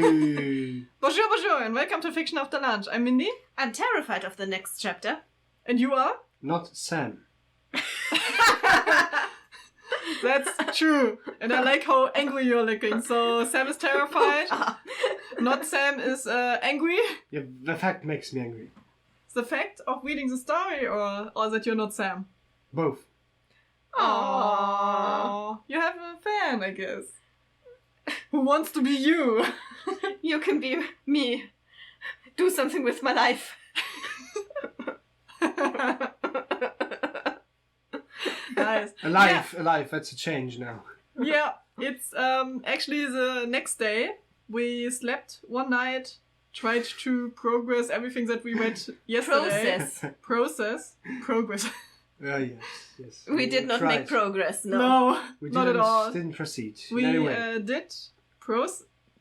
Bonjour, bonjour, and welcome to Fiction After Lunch. I'm Mindy. I'm terrified of the next chapter. And you are? Not Sam. That's true. And I like how angry you're looking. So Sam is terrified. Not Sam is angry. Yeah, the fact makes me angry. It's the fact of reading the story or that you're not Sam? Both. Aww. You have a fan, I guess. Who wants to be you? You can be me. Do something with my life. Nice. Alive, that's a change now. Yeah, it's actually the next day. We slept one night, tried to progress everything that we read yesterday. Progress. Yes. We did not make progress, no. No, We not at all. didn't proceed. We Anyway. did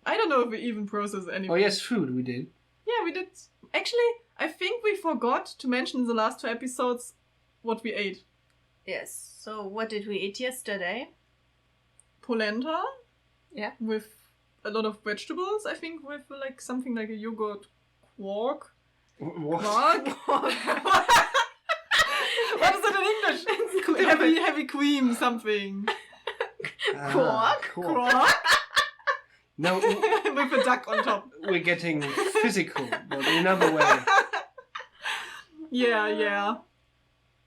I don't know if we even processed anything. Oh yes, food we did. Yeah, we did. Actually, I think we forgot to mention in the last 2 episodes what we ate. Yes, so what did we eat yesterday? Polenta. Yeah. With a lot of vegetables, I think, with like something like a yogurt quark. What? Quark? What is it in English? Heavy cream something. Quark? Quark? No, With a duck on top. we're getting physical, but in another way. Yeah.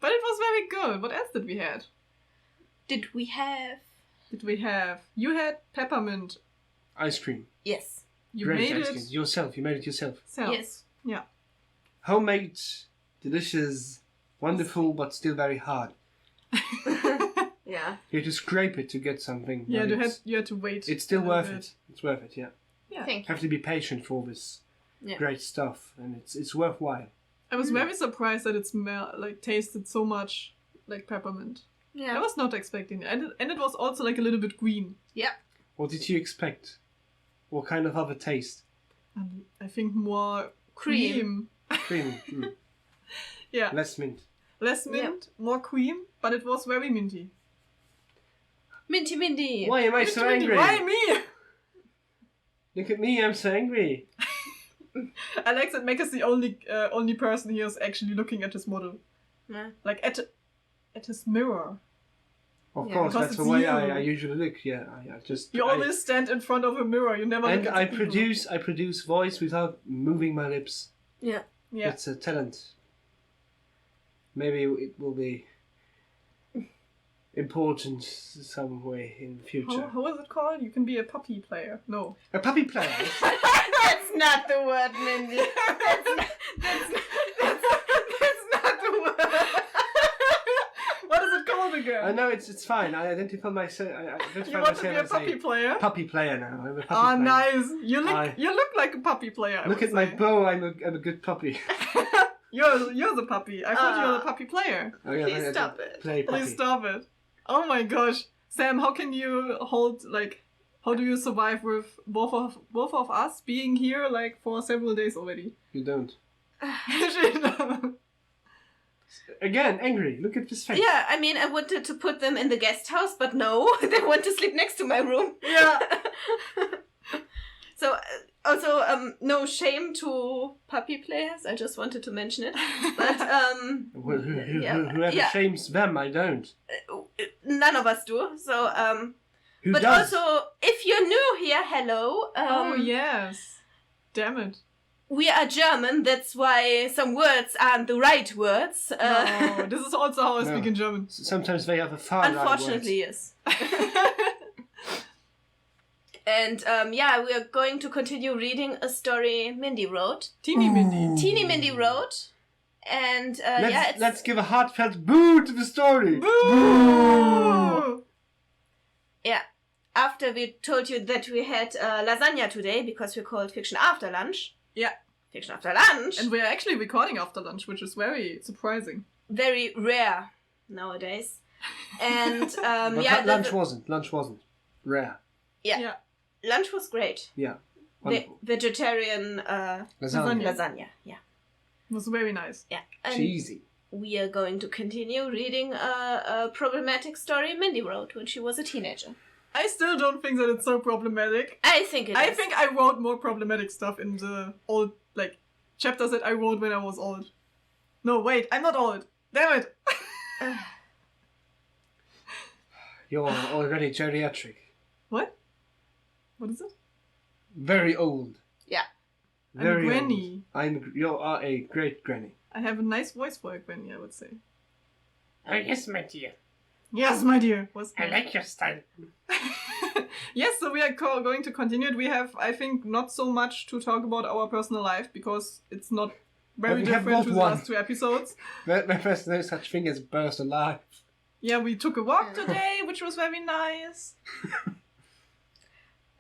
But it was very good. What else did we have? Did we have? You had peppermint. Ice cream. Yes. You Great made ice it cream. Yourself. You made it yourself. yourself. Yes. Yeah. Homemade, delicious, wonderful, but still very hard. Yeah. You had to scrape it to get something. Yeah, but you had to wait. it's still a little worth bit. it. It's worth it, yeah. Yeah. Thank you. Have to be patient for this great stuff, and it's worthwhile. I was very surprised that it tasted so much like peppermint. I Yeah. was not expecting it. And it was also like a little bit green. Yeah. What did you expect? What kind of other taste? And I think more Cream. Creamy. Yeah. Less mint. Less mint, more cream, but it was very minty. Minty. Why am I so angry? Why me? Look at me, I'm so angry. I like that Meck is the only person here who's actually looking at his model. Yeah. Like at his mirror. Of Yeah, course, because that's the it's way you. I usually look. Yeah, I just. You always stand in front of a mirror. You never. And look at I the people. produce voice without moving my lips. Yeah. Yeah. It's a talent. Maybe it will be important some way in the future. How is it called? You can be a puppy player. No. A puppy player. That's not the word, Mindy. That's not the word. What is it called again? I know it's fine. I identify myself. You want to be a puppy player? Puppy player now. I'm a puppy Ah, player. nice. You look like a puppy player. I Look would at my say. bow. I'm a good puppy. You're the puppy. I thought you were the puppy player. Oh, yeah, Please I stop it. Play puppy. Please stop it. Oh my gosh. Sam, how can you how do you survive with both of us being here for several days already? You don't. Yeah, Again, angry. Look at this face. Yeah, I mean, I wanted to put them in the guest house, but no, they want to sleep next to my room. So, also, no shame to puppy players. I just wanted to mention it. But, Whoever shames them, I don't. none of us do. So, Who but does? also, if you're new here, hello. oh yes. Damn it. We are German, that's why some words aren't the right words. No, this is also how I No. speak in German. Sometimes they have a far right Unfortunately, yes. And we are going to continue reading a story Mindy wrote. Teeny Mindy. Teeny Mindy wrote. And Let's give a heartfelt boo to the story. Boo! yeah. After we told you that we had lasagna today, because we called Fiction After Lunch. Yeah. Fiction After Lunch. And we're actually recording after lunch, which is very surprising. Very rare nowadays. And But lunch wasn't rare. Yeah. Lunch was great. Yeah. Wonderful. Vegetarian lasagna. Yeah. It was very nice. Yeah. And Cheesy. we are going to continue reading a problematic story Mindy wrote when she was a teenager. I still don't think that it's so problematic. I think it is. I think I wrote more problematic stuff in the old, like, chapters that I wrote when I was old. No, wait, I'm not old. Damn it. You're already geriatric. What? What is it? Very old. Yeah. Very I'm a granny. Old. You are a great granny. I have a nice voice for a granny, I would say. Oh, yes, my dear. Yes, my dear. I like your style. Yes, so we are going to continue it. We have, I think, not so much to talk about our personal life because it's not very different to the last 2 episodes. There's no such thing as personal life. Yeah, we took a walk today, which was very nice.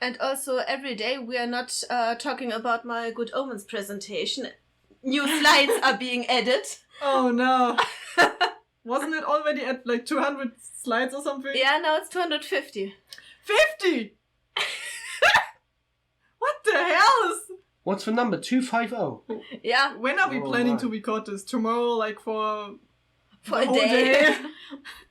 And also, every day we are not talking about my Good Omens presentation. New slides are being added. Oh no. Wasn't it already at like 200 slides or something? Yeah, now it's 250. 50! What the hell is... What's the number? 250? Yeah. When are we Oh, planning my. to record this? Tomorrow, like for For the a whole day.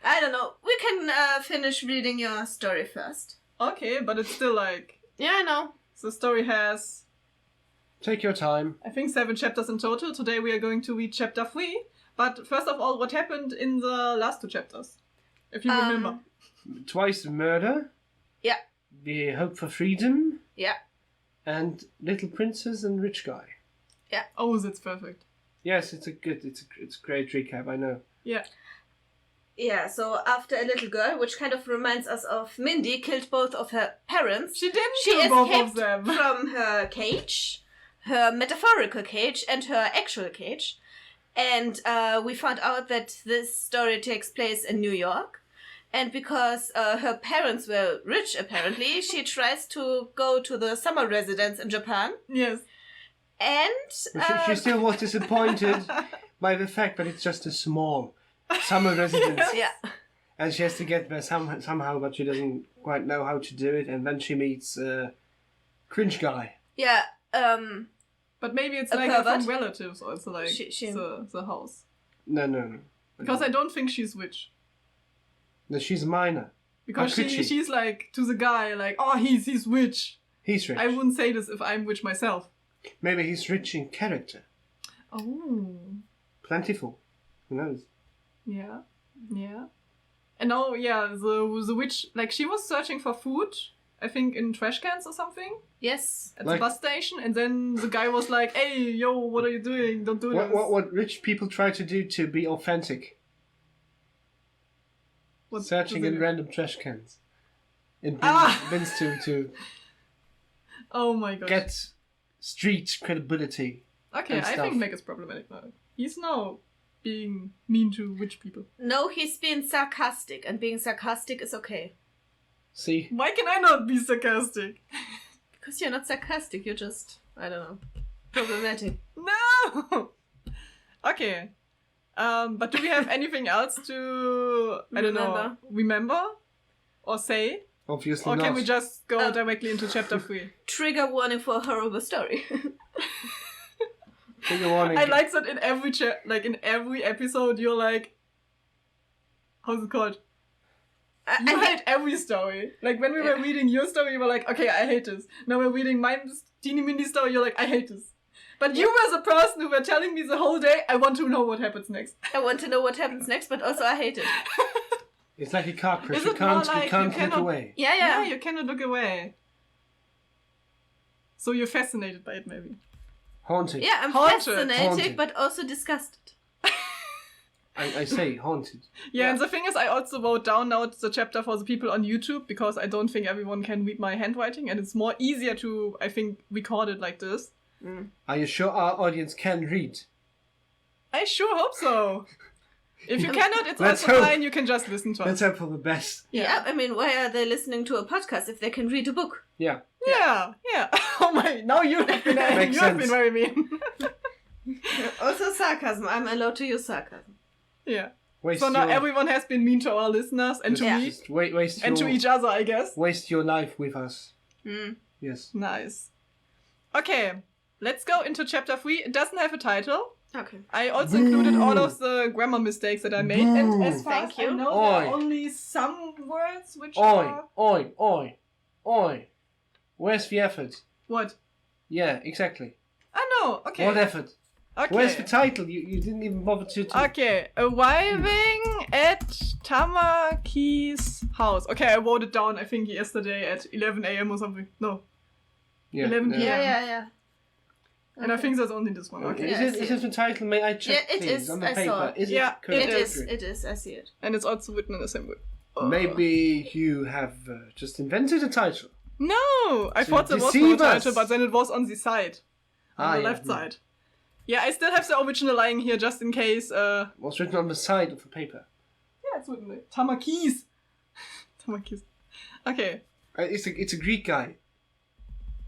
I don't know. We can finish reading your story first. Okay, but it's still like... Yeah, I know. The story has, Take your time. I think, 7 chapters in total. Today we are going to read chapter 3. But first of all, what happened in the last 2 chapters? If you remember. Twice the murder. Yeah. The hope for freedom. Yeah. And Little Princess and Rich Guy. Oh, that's perfect. Yes, it's a great recap, I know. Yeah. Yeah, so after a little girl, which kind of reminds us of Mindy, killed both of her parents. She didn't She kill both of escaped them. from her cage, her metaphorical cage, and her actual cage. And we found out that this story takes place in New York. And because her parents were rich, apparently, she tries to go to the summer residence in Japan. Yes. And She still was disappointed by the fact that it's just a small summer residence. yeah, And she has to get there somehow, but she doesn't quite know how to do it. And then she meets Cringe Guy. yeah. But maybe it's A like pervert? from relatives also, like the house. No. Because I don't think she's witch. No, she's a minor. Because How could she? she's like to the guy like, oh, he's witch. He's rich. I wouldn't say this if I'm witch myself. Maybe he's rich in character. Oh. Plentiful. Who knows? Yeah. Yeah. And now, yeah, the witch, like, she was searching for food, I think in trash cans or something, Yes. at Like- the bus station, and then the guy was like, hey, yo, what are you doing? Don't do this. What rich people try to do to be authentic? What Searching does it in do? random trash cans. In bins to Oh my gosh. get street credibility. Okay, and I stuff. think Meck is problematic now. He's now being mean to witch people. No, he's being sarcastic, and being sarcastic is okay. See? Why can I not be sarcastic? Because you're not sarcastic, you're just, I don't know, problematic. No! Okay. But do we have anything else to, I don't know, remember? Or say? Obviously Or not. can we just go directly into chapter 3? Trigger warning for a horrible story. Trigger warning. I like that in every in every episode you're like, how's it called? You hate every story. Like when we were reading your story, you were like, okay, I hate this. Now we're reading my teeny Mindy story, you're like, I hate this. But you were the person who were telling me the whole day, I want to know what happens next. I want to know what happens next, but also I hate it. It's like a car crash. Is You it more can't, like you can't you look cannot- away. Yeah, Yeah, yeah. you cannot look away. So you're fascinated by it, maybe. Haunted. Yeah, I'm Haunted. fascinated, Haunted. but also disgusted. I say haunted. Yeah, and the thing is, I also wrote down now the chapter for the people on YouTube because I don't think everyone can read my handwriting, and it's more easier to, I think, record it like this. Are you sure our audience can read? I sure hope so. If you cannot, it's Let's also hope. fine. You can just listen to Let's us. hope for the best. Yeah. I mean, why are they listening to a podcast if they can read a book? Yeah. Yeah. Oh my! Now you have been Makes you have been sense. very mean. Also sarcasm. I'm allowed to use sarcasm. Yeah. Waste So now your, everyone has been mean to our listeners and to Yeah. me just waste and your, to each other, I guess. waste your life with us. Yes. Nice. Okay, let's go into chapter 3. It doesn't have a title. Okay. I also included all of the grammar mistakes that I made, and as far Thank as you. I know, there are only some words which Oi, are... oi, oi, oi. Where's the effort? What? Yeah, exactly. I know, okay. What effort? Okay. Where's the title? You didn't even bother to... Okay, arriving at Tamaki's house. Okay, I wrote it down, I think, yesterday at 11 a.m. or something. No. Yeah, 11 no. p.m. Yeah. And I think there's only this one. Okay. Yeah, I see Is it the title? May I check, Yeah, it please, is. on the I paper? saw it. Is Yeah, it correct? It is. Correct. It is. I see it. And it's also written in the same way. Maybe you have just invented a title. No! I So thought there was deceive no title, us. but then it was on the side. On the yeah. left side. Yeah, I still have the original lying here just in case. What's written on the side of the paper? Yeah, it's written there. Tamakis. Tamakis. Okay. It's a Greek guy.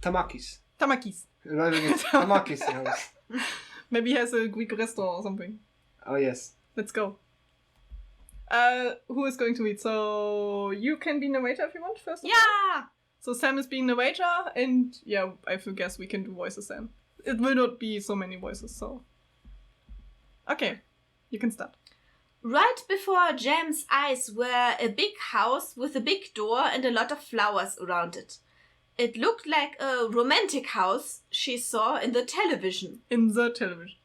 Tamakis. Tamakis. Arriving at Tamakis' house. Maybe he has a Greek restaurant or something. Oh, yes. Let's go. Who is going to read? So you can be narrator if you want first. of all. Yeah. So Sam is being narrator, and yeah, I guess we can do voices then. It will not be so many voices, so. Okay, you can start. Right before Jam's eyes were a big house with a big door and a lot of flowers around it. It looked like a romantic house she saw in the television. In the television.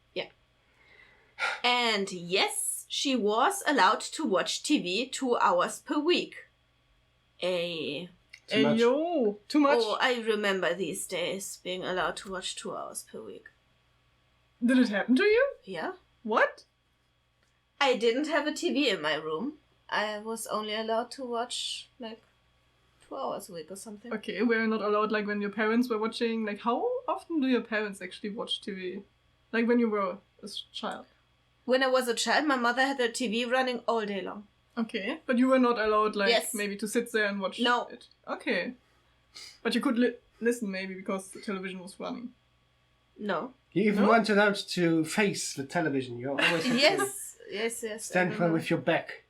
And yes, she was allowed to watch TV 2 hours per week. Too Hey much. yo, too much. Oh, I remember these days being allowed to watch 2 hours per week. Did it happen to you? Yeah. What? I didn't have a TV in my room. I was only allowed to watch like 2 hours a week or something. Okay, we're not allowed like when your parents were watching. Like, how often do your parents actually watch TV? Like when you were a child. When I was a child, my mother had the TV running all day long. Okay, but you were not allowed like Yes. maybe to sit there and watch No. it. Okay, but you could listen maybe because the television was running. No. You even No? weren't allowed to face the television. You always had to Yes. I stand remember. with your back,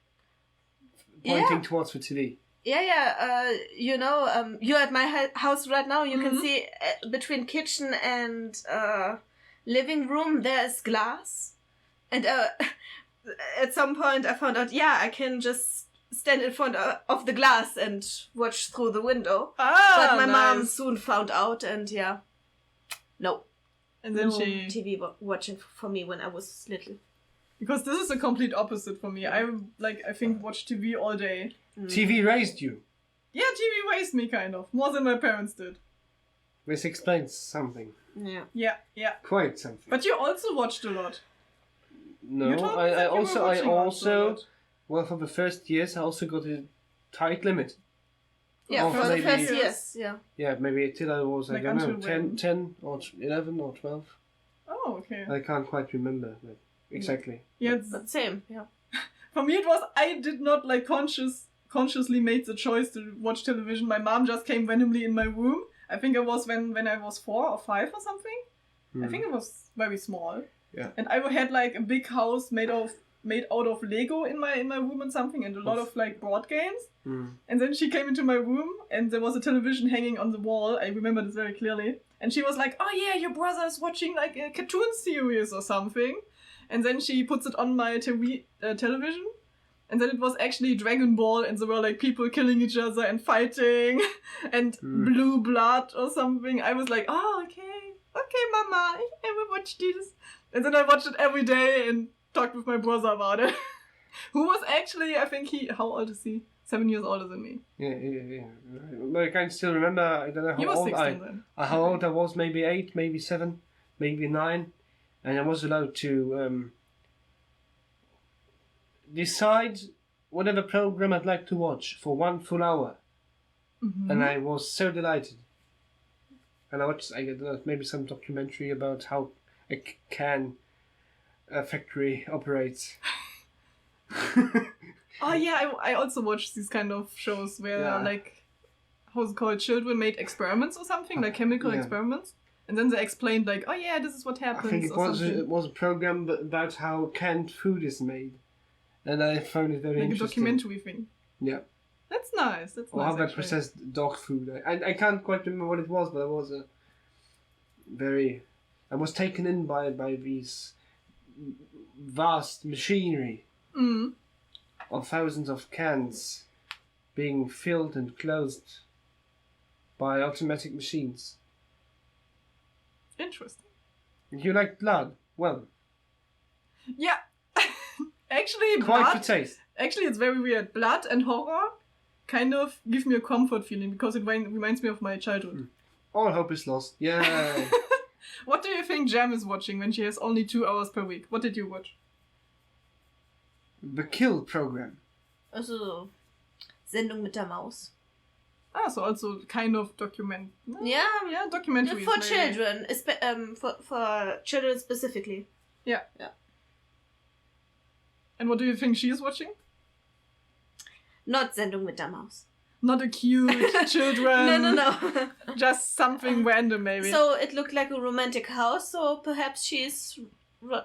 pointing Yeah. towards the TV. Yeah. You're at my house right now. You Mm-hmm. can see between kitchen and living room there is glass, and at some point I found out, I can just stand in front of the glass and watch through the window. But my mom nice. soon found out, and no, And then no she, TV watching for me when I was little. because this is the complete opposite for me. I think watch TV all day. TV raised you. Yeah, TV raised me kind of more than my parents did. This explains something. Yeah. Yeah. Quite something. But you also watched a lot. No, You told me I that you were also, watching a lot. well, for the first years, I also got a tight limit. Yeah, Oh, for the maybe- first years. Yeah. Yeah, maybe till I was, I Like don't know, until when? 10 or 11 or 12. Oh, okay. I can't quite remember but exactly. Yeah, But same. Yeah. for me it was, I did not like consciously made the choice to watch television. My mom just came randomly in my room. I think it was when I was 4 or 5 or something. I think it was very small. Yeah. And I had like a big house made out of Lego in my room and something, and a lot of like board games. And then she came into my room and there was a television hanging on the wall. I remember this very clearly. And she was like, "Oh yeah, your brother is watching like a cartoon series or something." And then she puts it on my television. And then it was actually Dragon Ball, and there were like people killing each other and fighting and blue blood or something. I was like, "Oh, okay, mama, I will watch this." And then I watched it every day and talked with my brother about it. Who was actually, I think how old is he? 7 years older than me. Yeah. But I can still remember, I don't know He how was old 16 then. how old I was, maybe 8, maybe 7, maybe 9. And I was allowed to decide whatever program I'd like to watch for 1 full hour. Mm-hmm. And I was so delighted. And I watched, I don't know, maybe some documentary about how a can factory operates. Oh yeah, I also watched these kind of shows where like, how's it called, children made experiments or something, like chemical Yeah. experiments. And then they explained like, "Oh yeah, this is what I happens." think it or was something. it was a program about how canned food is made. And I found it very Like a interesting. documentary thing. Yeah. That's nice. That's Or nice. how they actually. processed dog food. I can't quite remember what it was, but I was I was taken in by these vast machinery Mm. of thousands of cans being filled and closed by automatic machines. Interesting. You like blood? Well, Yeah. Actually, quite blood. for taste. Actually, it's very weird. Blood and horror kind of give me a comfort feeling because it reminds me of my childhood. All hope is lost. Yeah. What do you think Jam is watching when she has only 2 hours per week? What did you watch? The Kill program. Also, Sendung mit der Maus. Ah, so also kind of document. Yeah, Yeah, documentaries. for maybe. children, for children specifically. Yeah. Yeah. And what do you think she is watching? Not Sendung mit der Maus. Not a cute children. No. Just something random, maybe. So it looked like a romantic house, so perhaps she's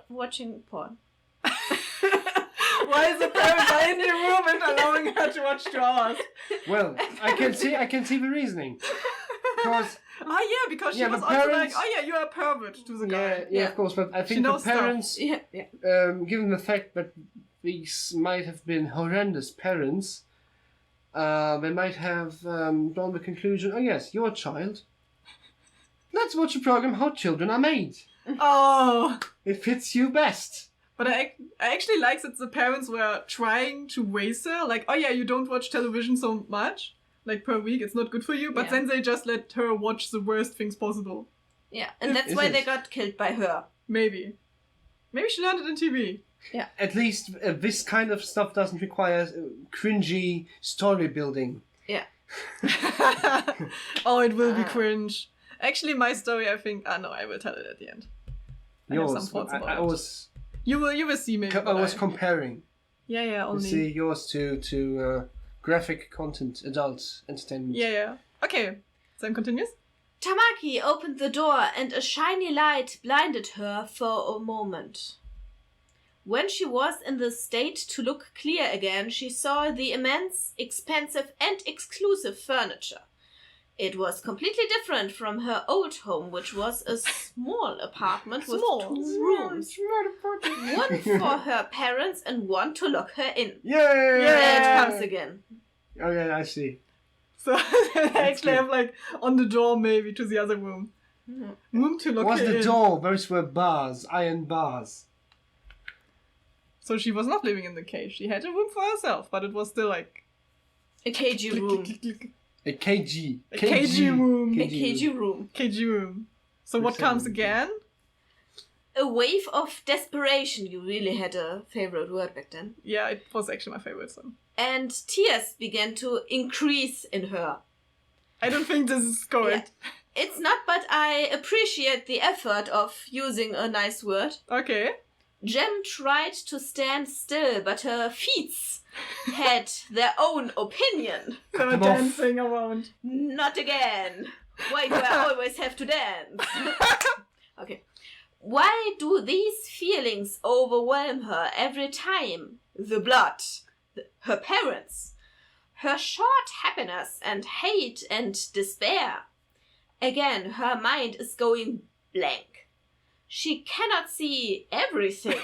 watching porn. Why is the parents in the room and allowing her to watch 2 hours? Well, I can see the reasoning. Because Because she Yeah, was the also like, parents- oh yeah, you are a pervert to the guy. yeah, of course, but I She think the knows stuff. parents, Yeah. given the fact that these might have been horrendous parents, they might have drawn the conclusion, oh yes, you're a child. Let's watch a program how children are made. Oh. It fits you best. But I actually like that the parents were trying to raise her. Like, oh yeah, you don't watch television so much. Like per week, it's not good for you. But Yeah. then they just let her watch the worst things possible. Yeah, and that's Is why it? they got killed by her. Maybe. Maybe she learned it in TV. At least this kind of stuff doesn't require cringy story building. Oh, it will be cringe. Actually, my story, I think... no, I will tell it at the end. I have some Yours, thoughts about I it. was You will see maybe. I but was comparing. Yeah, You only... see yours to graphic content, adult entertainment. Yeah. Okay, Sam continues. Tamaki opened the door and a shiny light blinded her for a moment. When she was in the state to look clear again, she saw the immense, expensive and exclusive furniture. It was completely different from her old home, which was a small apartment with Small. 2 rooms. One for her parents and one to lock her in. Yay! There it comes again. Oh yeah, I see. So I actually good. have like on the door maybe to the other room. Room to look Was her the in. door? Those were bars, iron bars. So she was not living in the cage. She had a room for herself, but it was still like A KG room. A KG. A KG room. A KG room. KG room. So what comes again? A wave of desperation. You really had a favorite word back then. Yeah, it was actually my favorite song. And tears began to increase in her. I don't think this is correct. It's not, but I appreciate the effort of using a nice word. Okay. Jem tried to stand still, but her feet had their own opinion. They were them off. dancing around. Not again. Why do I always have to dance? Okay. Why do these feelings overwhelm her every time? The blood, her parents, her short happiness and hate and despair. Again, her mind is going blank. She cannot see everything.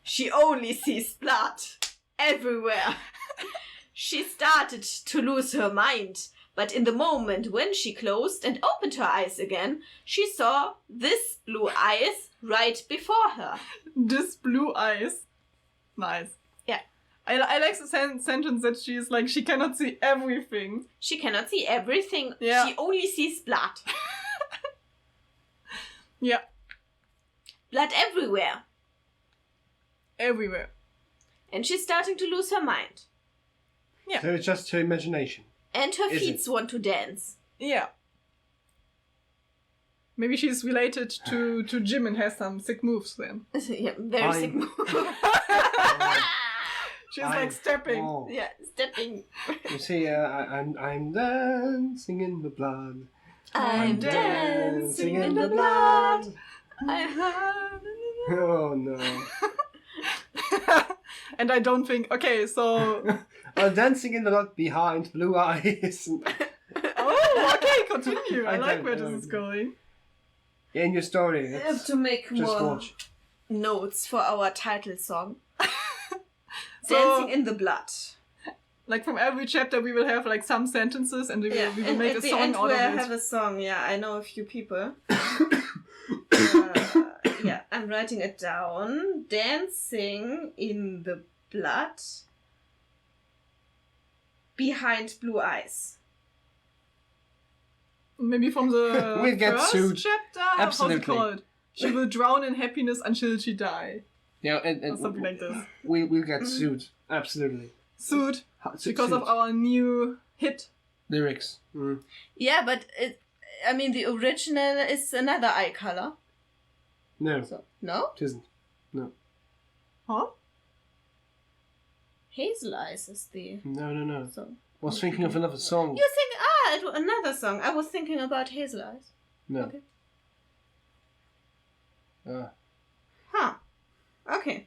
She only sees blood everywhere. She started to lose her mind, but in the moment when she closed and opened her eyes again, she saw this blue eyes right before her. This blue eyes. Nice. Yeah. I like the sentence that she's like, she cannot see everything. She cannot see everything. Yeah. She only sees blood. Yeah. Blood everywhere. Everywhere. And she's starting to lose her mind. Yeah. So it's just her imagination. And her Is feet it? want to dance. Yeah. Maybe she's related to Jim and has some sick moves then. Yeah, very sick I'm- move. She's like stepping. Oh. Yeah, stepping. You see, I'm dancing in the blood. I'm dancing in the blood. Oh no. And I don't think. Okay, so. I'm dancing in the blood behind blue eyes. Oh, okay, continue. I I like don't where know. this is going. In your story. I have to make Just more watch. notes for our title song. So- Dancing in the Blood. Like from every chapter we will have like some sentences and we will and make at a the song end out we'll of it. have a song. Yeah, I know a few people. Yeah, I'm writing it down. Dancing in the Blood. Behind Blue Eyes. Maybe from the We'll get first sued. chapter? Absolutely. How's it called? She will drown in happiness until she die. Yeah, Or and something like this. we'll get sued. Absolutely. Sued because Sued. of our new hit. lyrics. Mm. Yeah, but the original is another eye color. No, So no? it isn't. Huh? Hazel Eyes is the No. song. I was thinking of another song. You think it was another song. I was thinking about Hazel Eyes. No. Okay. Ah. Okay.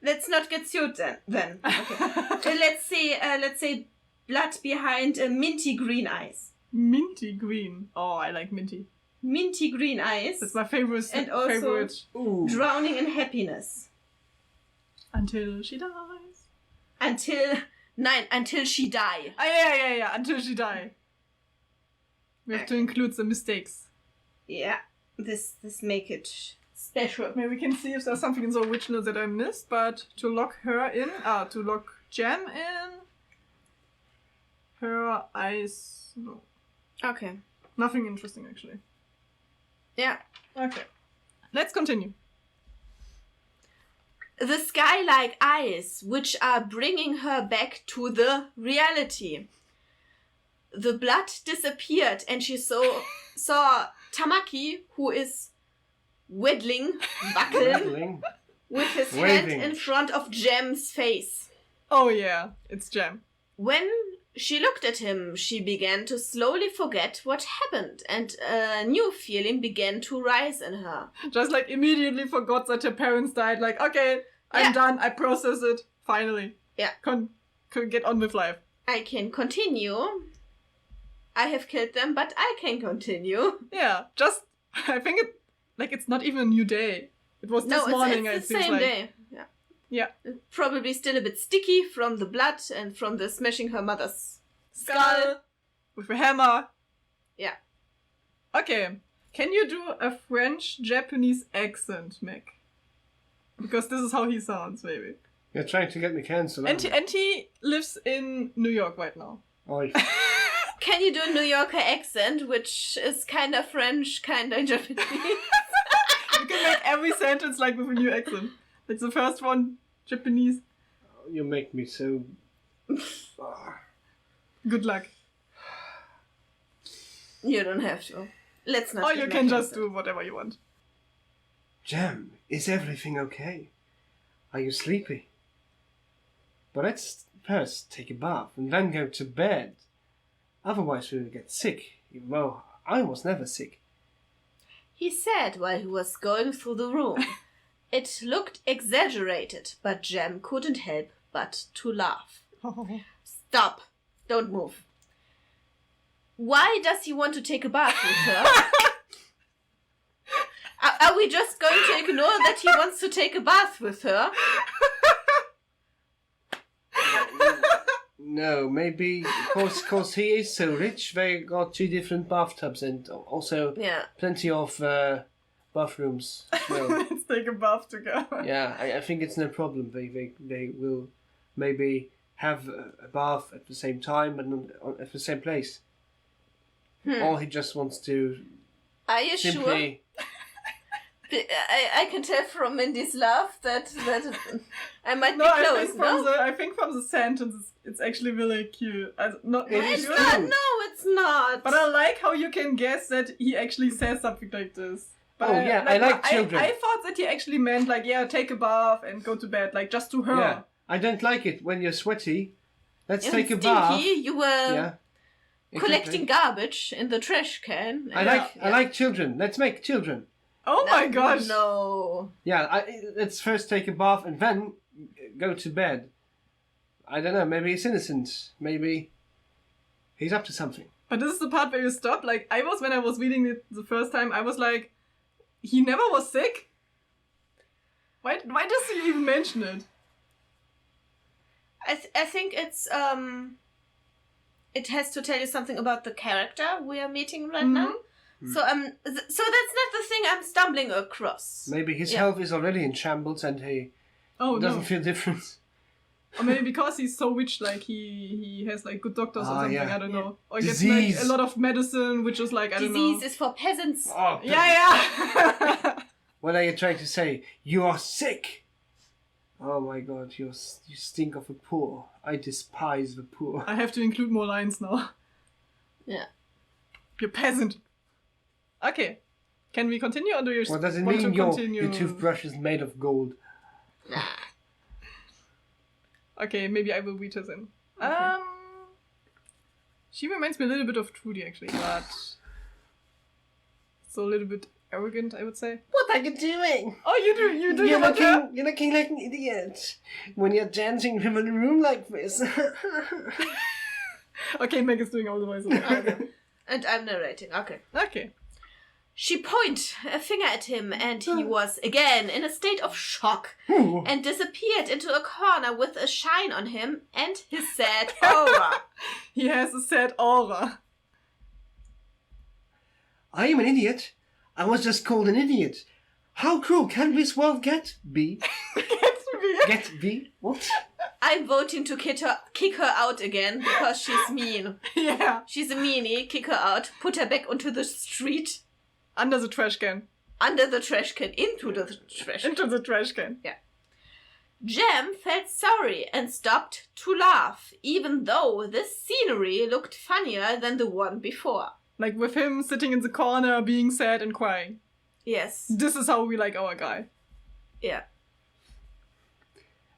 Let's not get sued then. Okay. Let's say Blood Behind Minty Green Eyes. Minty green. Oh, I like minty. Minty Green Eyes. That's my favorite. And also- favorite. Ooh. Drowning in Happiness. Until she dies. Until she die. Ah, yeah. Until she die. We have to include the mistakes. Yeah. This make it special. Maybe we can see if there's something in the original that I missed, but to lock Jam in, her eyes, no. Okay. Nothing interesting actually. Yeah. Okay. Let's continue. The sky-like eyes, which are bringing her back to the reality. The blood disappeared and she saw Tamaki, who is waddling, buckling, Rattling. with his Waving. hand in front of Jam's face. Oh yeah, it's Jam. When she looked at him, she began to slowly forget what happened, and a new feeling began to rise in her. Just like immediately forgot that her parents died. Like, okay, I'm Yeah. done. I process it. Finally. Yeah. Could get on with life. I can continue. I have killed them, but I can continue. Yeah. Just I think it's not even a new day. It was this morning. it's It the seems same like. day. Yeah. Yeah. Probably still a bit sticky from the blood and from the smashing her mother's Skull with a hammer. Yeah. Okay. Can you do a French-Japanese accent, Meck? Because this is how he sounds, maybe. You're trying to get me cancelled. And he lives in New York right now. Oh, Can you do a New Yorker accent, which is kind of French, kind of Japanese? You can make every sentence like with a new accent. Like the first one, Japanese. you make me so. Good luck. You don't have to. Let's not. Or get you Meck can just cancelled. do whatever you want. Jam, is everything okay? Are you sleepy? But let's first take a bath and then go to bed. Otherwise we will get sick, even though I was never sick. He said while he was going through the room. It looked exaggerated, but Jem couldn't help but to laugh. Stop. Don't move. Why does he want to take a bath with her? Are we just going to ignore that he wants to take a bath with her? No, maybe because he is so rich, they got 2 different bathtubs and also Yeah. plenty of bathrooms. No. Let's take a bath together. Yeah, I think it's no problem. They will maybe have a bath at the same time and at the same place. Or he just wants to Are you sure? simply. I can tell from Mindy's laugh that I might No, be I close, think, no? I think from the sentence it's actually really cute. Not It It's is cute, not, true. no, it's not. but I like how you can guess that he actually says something like this. But Oh, yeah, I like children. I thought that he actually meant like, yeah, take a bath and go to bed, like just to her. Yeah, I don't like it when you're sweaty. Let's And take a Stinky, bath. you were Yeah. collecting Exactly. garbage in the trash can. I like children. Let's make children. Oh my gosh. No. Yeah, let's first take a bath and then go to bed. I don't know, maybe he's innocent. Maybe he's up to something. But this is the part where you stop. Like, when I was reading it the first time, I was like, he never was sick? Why does he even mention it? I think it's it has to tell you something about the character we are meeting right now. So so that's not the thing I'm stumbling across. Maybe his health is already in shambles and he doesn't feel different. Or maybe because he's so rich, like he has like good doctors or something, I don't know. Or he gets Disease. like a lot of medicine, which is like, I don't know. Disease is for peasants. Oh, Yeah. What are you trying to say? You are sick! Oh my god, you stink of the poor. I despise the poor. I have to include more lines now. Yeah. You peasant. Okay. Can we continue or do you What does it want mean to your continue? toothbrush is made of gold? Okay, maybe I will read her then. She reminds me a little bit of Trudy actually, but so a little bit arrogant, I would say. What are you doing? Oh, you do. You're looking like an idiot when you're dancing in the room like this. Okay, Meg is doing all the voices. Okay. And I'm narrating. Okay. Okay. She pointed a finger at him, and he was again in a state of shock and disappeared into a corner with a shine on him and his sad aura. He has a sad aura. I am an idiot. I was just called an idiot. How cruel can this world be? Get be? What? I'm voting to kick her out again because she's mean. Yeah. She's a meanie. Kick her out. Put her back onto the street. Under the trash can. Under the trash can. Into the trash can. Into the trash can. Yeah. Jem felt sorry and stopped to laugh, even though this scenery looked funnier than the one before. Like with him sitting in the corner, being sad and crying. Yes. This is how we like our guy. Yeah.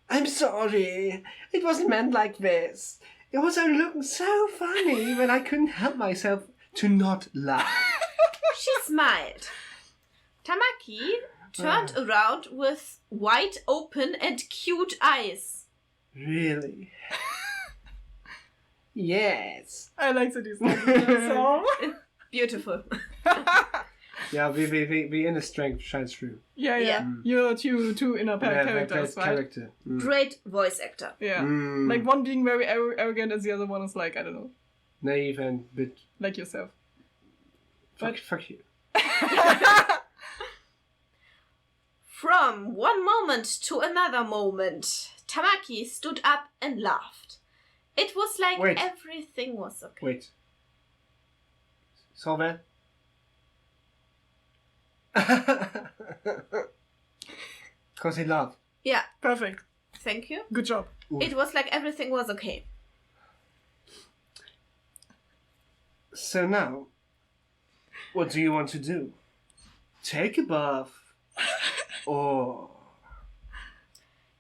I'm sorry. It wasn't meant like this. It was only looking so funny that I couldn't help myself to not laugh. She smiled. Tamaki turned around with wide open and cute eyes. Really? Yes. I like that he's like that song. Beautiful. Yeah, the inner strength shines through. Yeah. You're two inner characters, right? Character. Great voice actor. Yeah. Like one being very arrogant and the other one is like, I don't know. Naive and bit. Like yourself. Fuck you. From one moment to another moment, Tamaki stood up and laughed. It was like everything was okay. Wait. Saw that? Because he laughed. Yeah. Perfect. Thank you. Good job. Ooh. It was like everything was okay. So now, what do you want to do? Take a bath? Or...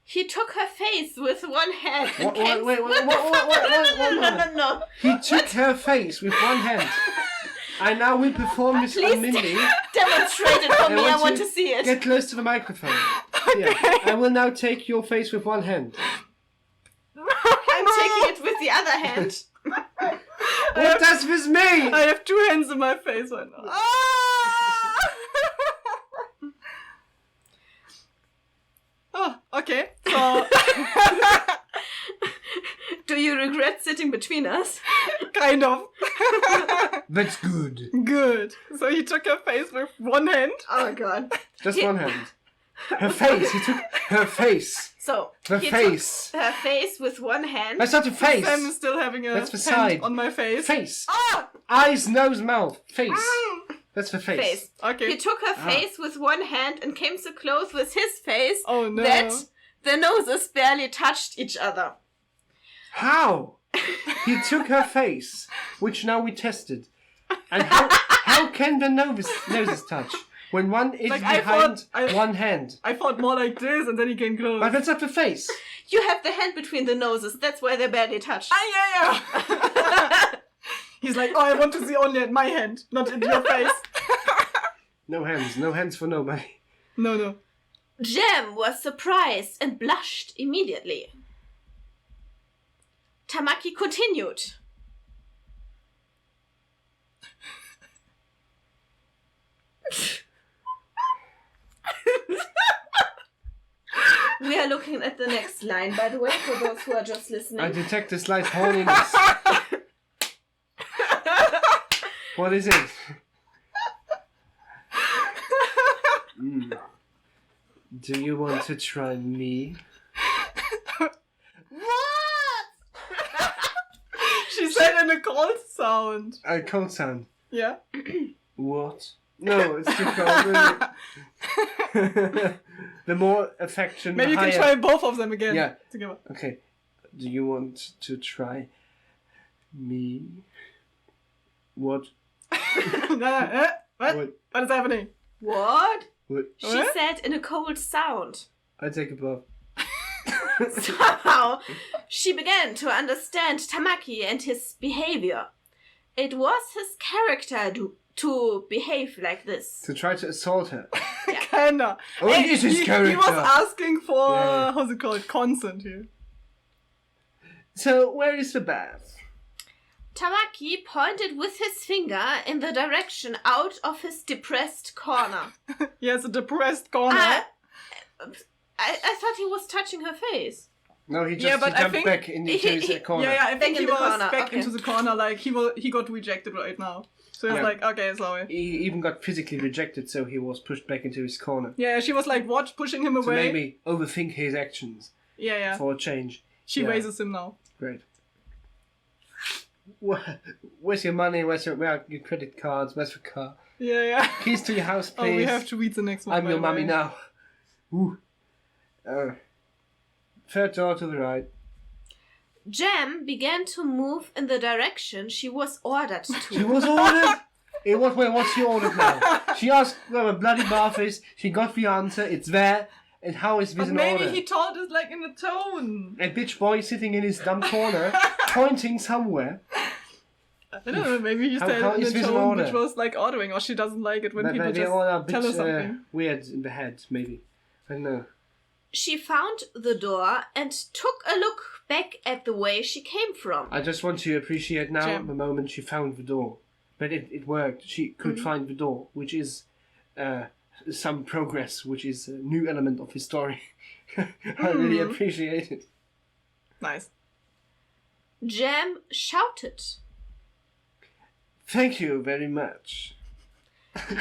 He took her face with one hand. Wait, No. He took her face with one hand. I now will perform this on Mindy. Demonstrate it for me. I want to see it. Get close to the microphone. Yeah. I will now take your face with one hand. I'm taking it with the other hand. What does this mean? I have two hands in my face right now. Oh, okay. So Do you regret sitting between us? kind of. That's good. Good. So he took her face with one hand. Oh god. Just one hand. Her face. He took her face. So The he face. took her face with one hand. That's not a face. Sam is still having a That's the hand side. on my face. Face. Ah! Eyes, nose, mouth. Face. That's the face. Face. Okay. He took her face with one hand and came so close with his face Oh no. that their noses barely touched each other. How? He took her face, which now we tested. And how can the noses touch? When one is Like, I behind thought- one hand. I thought more like this and then he came close. But that's not the face. You have the hand between the noses. That's why they barely touched. Yeah. He's like, oh, I want to see only at my hand, not in your face. No hands. No hands for nobody. No. Jem was surprised and blushed immediately. Tamaki continued. We are looking at the next line, by the way, for those who are just listening. I detect a slight horniness. What is it? Do you want to try me? What? She said in a cold sound. A cold sound. Yeah. What? No, it's too cold. The more affection, Maybe the you can higher. try both of them again. Yeah. Together. Okay. Do you want to try me? What? What? What? What is happening? What? What? She What? said in a cold sound. I take a bath. Somehow, she began to understand Tamaki and his behavior. It was his character to behave like this. To try to assault her. Kinda. Oh, it is his He character. was asking for, Yeah. how's it called, consent here. So, where is the bath? Tamaki pointed with his finger in the direction out of his depressed corner. He has a depressed corner. I thought he was touching her face. No, he just Yeah, but I jumped think back into his corner. Yeah, I Back think in he the was corner, back okay. into the corner, like he got rejected right now. So he was Yeah. like, okay, sorry. He even got physically rejected, so he was pushed back into his corner. Yeah, she was like, what? Pushing him To away? maybe overthink his actions Yeah. for a change. She Yeah. raises him now. Great. Where's your money? Where are your credit cards? Where's your car? Yeah. Keys to your house, please. Oh, we have to read the next one. I'm by your the mummy way. now. Ooh. Third door to the right. Jam began to move in the direction she was ordered to. She was ordered. What's she ordered now? She asked where a bloody bath is. She got the answer. It's there. And how is this But an maybe order? he told us like in the tone. A bitch boy sitting in his dumb corner, pointing somewhere. I don't know, maybe he How- said how it is in a this an tone order? which was like ordering, or she doesn't like it when But people they just all are a tell her bit something. weird in the head, maybe. I don't know. She found the door and took a look back at the way she came from. I just want to appreciate now Jam. the moment she found the door. But it worked. She could find the door, which is some progress, which is a new element of his story. I really appreciate it. Nice. Jam shouted. Thank you very much.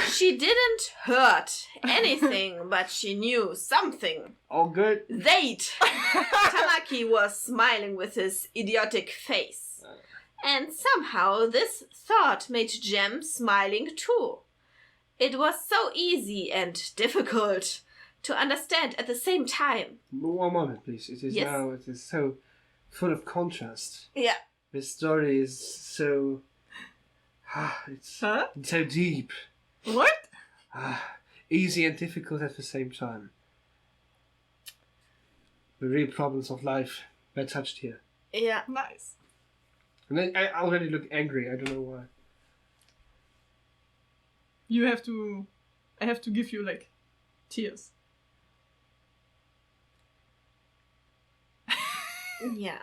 She didn't hurt anything, but she knew something. All good? Wait! Tamaki was smiling with his idiotic face. And somehow this thought made Jam smiling too. It was so easy and difficult to understand at the same time. One moment, please. It is Yes. now. It is so full of contrast. Yeah. This story is so. It's Huh? so deep. What? Easy and difficult at the same time. The real problems of life were touched here. Yeah. Nice. And then I already look angry. I don't know why. I have to give you like tears. Yeah.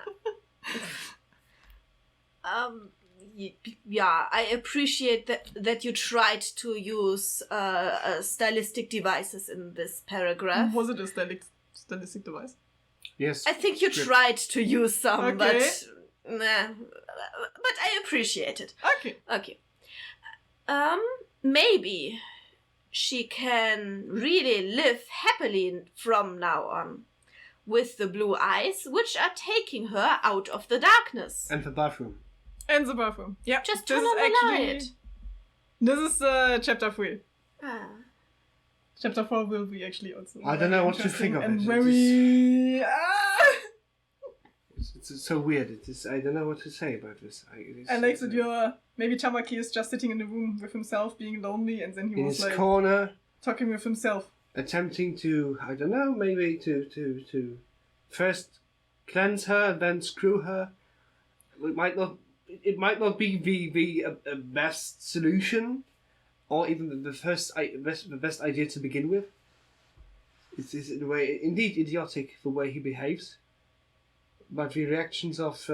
Yeah, I appreciate that you tried to use stylistic devices in this paragraph. Was it a stylistic device? Yes. I think you Script. tried to use some, Okay. but I appreciate it. Okay. Okay. Maybe she can really live happily from now on, with the blue eyes which are taking her out of the darkness. And the bathroom. And the bathroom. Yeah. Just this turn is on the actually- light. This is chapter 3. Ah. Chapter 4 will be actually also. I don't know what to interesting think of and it. very. It's so weird. It is. I don't know what to say about this. I like that maybe Tamaki is just sitting in the room with himself, being lonely, and then he in was his like corner, talking with himself. attempting to, I don't know, maybe to first cleanse her, then screw her. It might not be the best solution, or even the best idea to begin with. It is in a way indeed idiotic the way he behaves, but the reactions of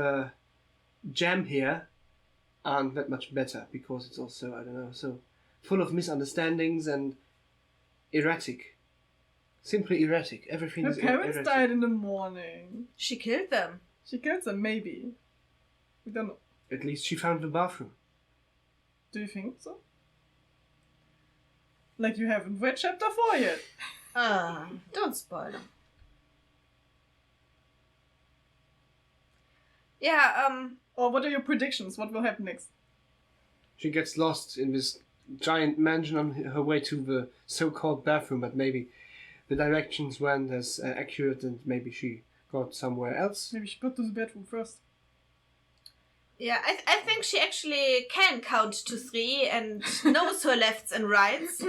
Jam here aren't that much better, because it's also, I don't know, so full of misunderstandings and erratic. Simply erratic. Everything Her is parents erratic. died in the morning. She killed them. She killed them, maybe. We don't know. At least she found the bathroom. Do you think so? Like you haven't read chapter 4 yet. Don't spoil them. Yeah, Or what are your predictions? What will happen next? She gets lost in this giant mansion on her way to the so-called bathroom, but maybe the directions weren't as accurate and maybe she got somewhere else. Maybe she got to the bedroom first. yeah, I think she actually can count to 3 and knows her lefts and rights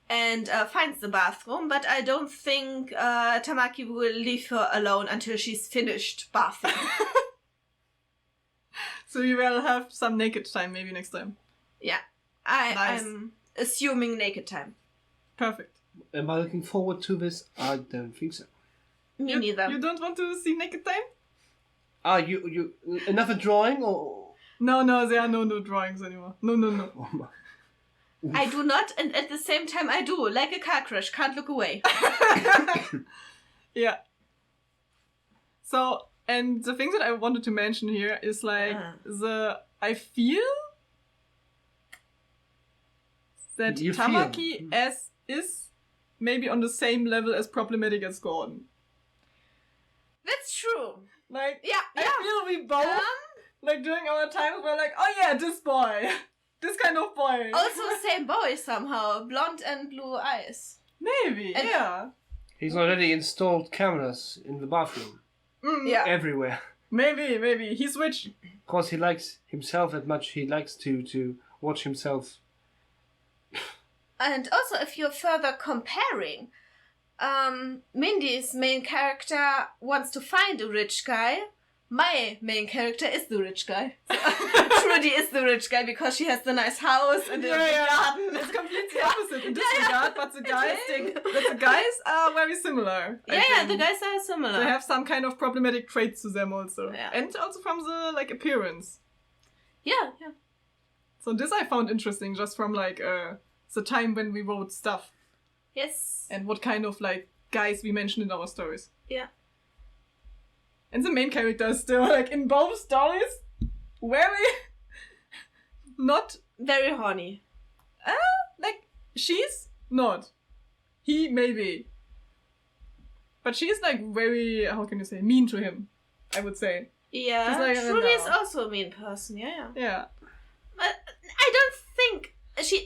and finds the bathroom, but I don't think Tamaki will leave her alone until she's finished bathing. So you will have some naked time maybe next time. Yeah, Nice. I'm assuming naked time. Perfect. Am I looking forward to this? I don't think so. Me You- neither. You don't want to see naked time? You another drawing or? No, there are no drawings anymore. No. Oh my. I do not, and at the same time I do. Like a car crash, can't look away. Yeah. So, and the thing that I wanted to mention here is like I feel that You feel. Tamaki is maybe on the same level as problematic as Gordon. That's true. Like, Yeah, I feel we both, like during our times, were like, oh yeah, this boy. This kind of boy. Also same boy somehow. Blonde and blue eyes. Maybe, And- yeah. He's already installed cameras in the bathroom Yeah. everywhere. Maybe. He switched. Of course, he likes himself that much. He likes to watch himself. And also, if you're further comparing, Mindy's main character wants to find a rich guy. My main character is the rich guy. Trudy is the rich guy because she has the nice house and the garden. It's completely opposite in this regard, but the guys are very similar. I Yeah, think. the guys are similar. They have some kind of problematic traits to them also. Yeah. And also from the like appearance. Yeah. So this I found interesting just from like the time when we wrote stuff Yes. and what kind of like guys we mentioned in our stories. Yeah. And the main character is still like in both stories very not Very horny. like she's not. He maybe. But she's like very, how can you say, mean to him, I would say. Yeah. She's like, Trudy is no. also a mean person. Yeah. Yeah. But I don't think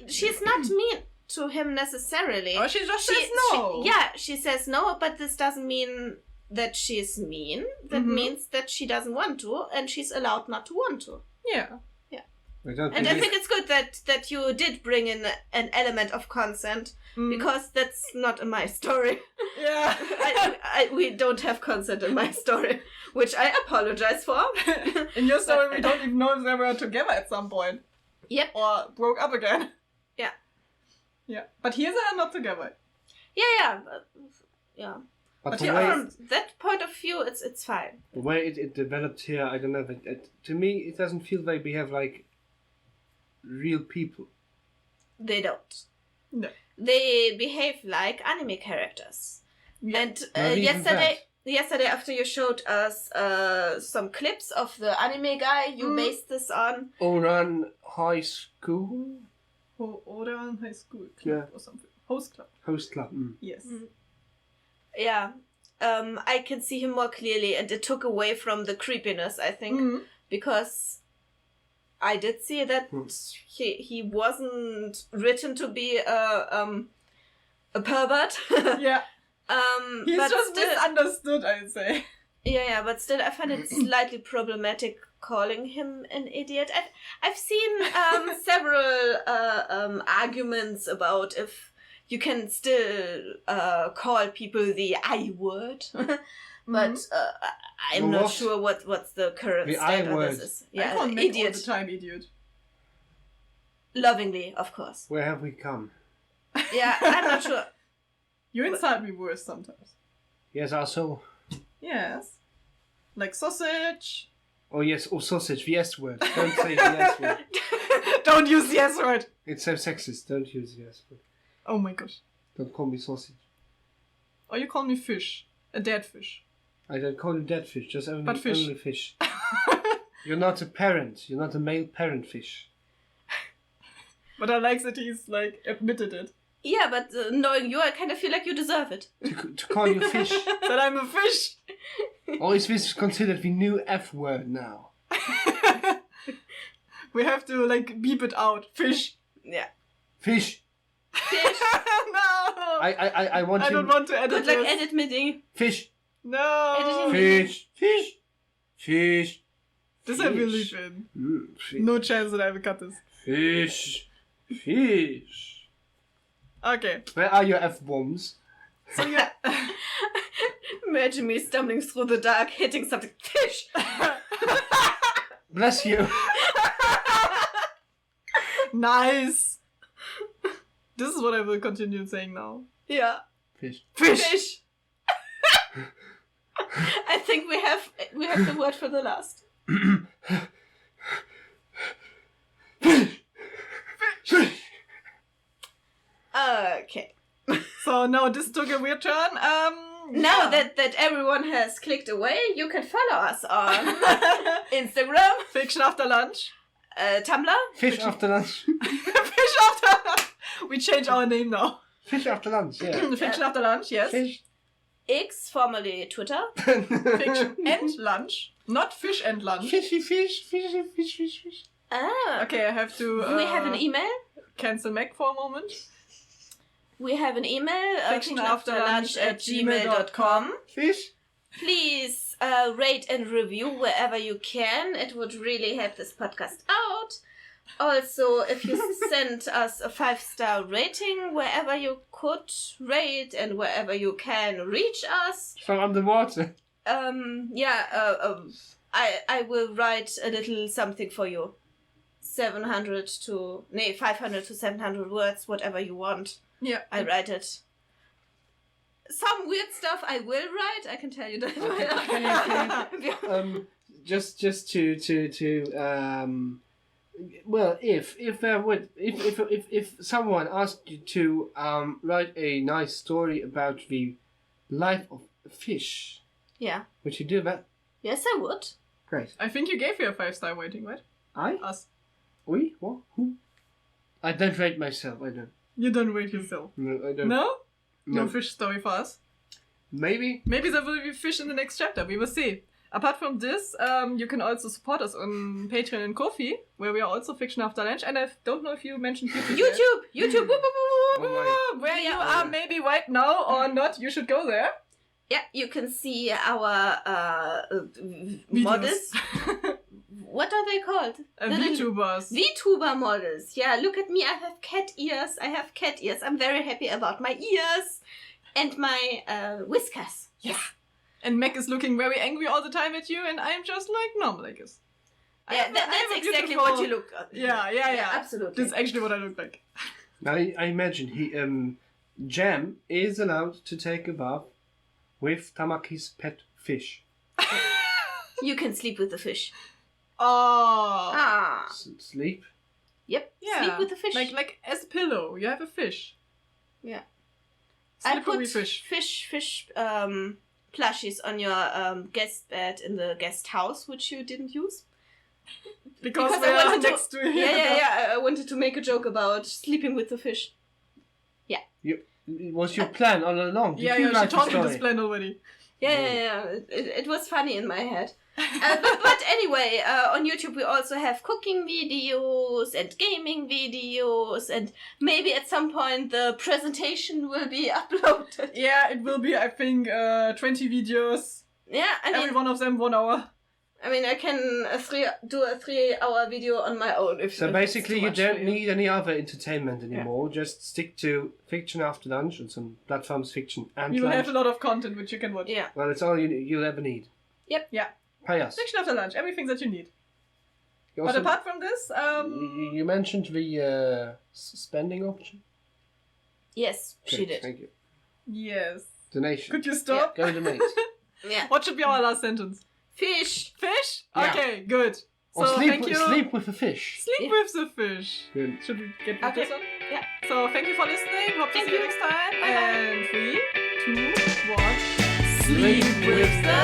she's not mean to him necessarily. Or she just says no. She says no, but this doesn't mean that she's mean. That means that she doesn't want to, and she's allowed not to want to. Yeah. I don't And I think think it's good that you did bring in an element of consent, because that's not in my story. Yeah. We don't have consent in my story, which I apologize for. In your story, we don't even know if they were together at some point. Yep. Or broke up again. Yeah. Yeah. But here they are not together. Yeah. But But the yeah, way, From that point of view, it's fine. the way it developed here, I don't know. To me, it doesn't feel like we have like real people. They don't. No. They behave like anime characters. Yeah. And Not even yesterday after you showed us some clips of the anime guy you based this on. Oran High School Oran High School Club Yeah. or something. Host Club. Host Club. Yes. Yeah. I can see him more clearly, and it took away from the creepiness, I think, because I did see that he wasn't written to be a pervert. Yeah. He's but just still, misunderstood, I'd say. yeah, but still, I find it slightly problematic calling him an idiot. I've seen several arguments about if you can still call people the I word, but I'm The not what? sure what's the current The state I of word. this is. I Yeah, call Meck all idiot. the time idiot. Lovingly, of course. Where have we come? Yeah, I'm not sure. You insult me worse sometimes. Yes, also. Yes. Like sausage. Oh yes, sausage. The S word. Don't say the S word. Don't use the S word. It's so sexist. Don't use the S word. Oh my gosh. Don't call me sausage. Or you call me fish. A dead fish. I don't call you dead fish, just only, But fish. only fish. You're not a parent. You're not a male parent fish. But I like that he's like admitted it. Yeah, but knowing you, I kind of feel like you deserve it. To call you fish. That I'm a fish. Or is this considered the new F word now? We have to like beep it out. Fish. Yeah. Fish. Fish. No. I want I you. don't want to edit Good luck this. edit Mindy. Fish. No. Editing. Fish. Fish. Fish. This I believe in. Fish. No chance that I will cut this. Fish. Fish. Okay. Where are your F-bombs? So yeah. Imagine me stumbling through the dark, hitting something. Fish! Bless you. Nice. This is what I will continue saying now. Yeah. Fish. Fish! I think we have the word for the last. Okay. So now this took a weird turn. Now that everyone has clicked away, you can follow us on Instagram, Fiction After Lunch. Tumblr, Fish after lunch. Fish After Lunch. We change our name now. Fish after lunch, yeah. Fiction After Lunch, yes. Fish. X, formerly Twitter. Fiction and Lunch. Not Fish and Lunch. Fishy fish, fishy fish, fish, fish. Ah. Okay, I have to We have an email. cancel Meck for a moment. We have an email, fictionafterlunch@gmail.com. Fish. Please rate and review wherever you can. It would really help this podcast out. Also, if you send us a 5-star rating wherever you could rate and wherever you can reach us. From underwater. I will write a little something for you. 500 to 700 words, whatever you want. Yeah. I write it. Some weird stuff I will write, I can tell you that. Just to well, if someone asked you to write a nice story about the life of a fish, Yeah. would you do that? Yes, I would. Great. I think you gave her a 5-star rating, right? I? Us. We? What? Who? I don't rate myself. I don't. You don't rate yourself. No, I don't. No? No. No fish story for us. Maybe. Maybe there will be fish in the next chapter. We will see. Apart from this, you can also support us on Patreon and Ko-fi, where we are also Fiction After Lunch. And I don't know if you mentioned YouTube. yet. YouTube. Woo, woo, woo, woo. Oh Where you are maybe right now or not, you should go there. Yeah, you can see our models. What are they called? VTubers. VTuber models. Yeah, look at me. I have cat ears. I'm very happy about my ears and my whiskers. Yeah. And Meck is looking very angry all the time at you, and I'm just like normal, I guess. Yeah, that's exactly what you look at. Yeah. Absolutely. This is actually what I look like. Now I imagine Jam is allowed to take a bath with Tamaki's pet fish. You can sleep with the fish. Oh. Ah. Sleep. Yep. Yeah. Sleep with the fish. Like as a pillow, you have a fish. Yeah. I Slippery put fish. plushies on your guest bed in the guest house, which you didn't use. Because I we are wanted next to him. Yeah. I wanted to make a joke about sleeping with the fish. It was your plan all along. Did you She write the told me story? this plan already. Yeah. It was funny in my head. But anyway, on YouTube we also have cooking videos and gaming videos, and maybe at some point the presentation will be uploaded. Yeah, it will be, I think, 20 videos. Yeah, Every one of them 1 hour. I can do a 3-hour video on my own. So if basically, it's you too much for don't need any other entertainment anymore. Just stick to Fiction After Lunch on some platforms, Fiction and You will Lunch. have a lot of content which you can watch. Yeah. Well, it's all you'll ever need. Yep. Yeah. Pay us. Fiction After Lunch, everything that you need. You But also- apart from this, you mentioned the spending option. Yes, she Great, did. Thank you. yes. Donation. Could you stop? Go donate. Yeah. What should be our last sentence? Fish. Fish? Yeah. Okay, good. Or So sleep thank you. sleep with a fish. Sleep Yeah. with the fish. Good. Should we get with Okay. this one? Yeah. So thank you for listening. Hope to Thank see you you. next time. Bye-bye. And 3, 2, What? Sleep with the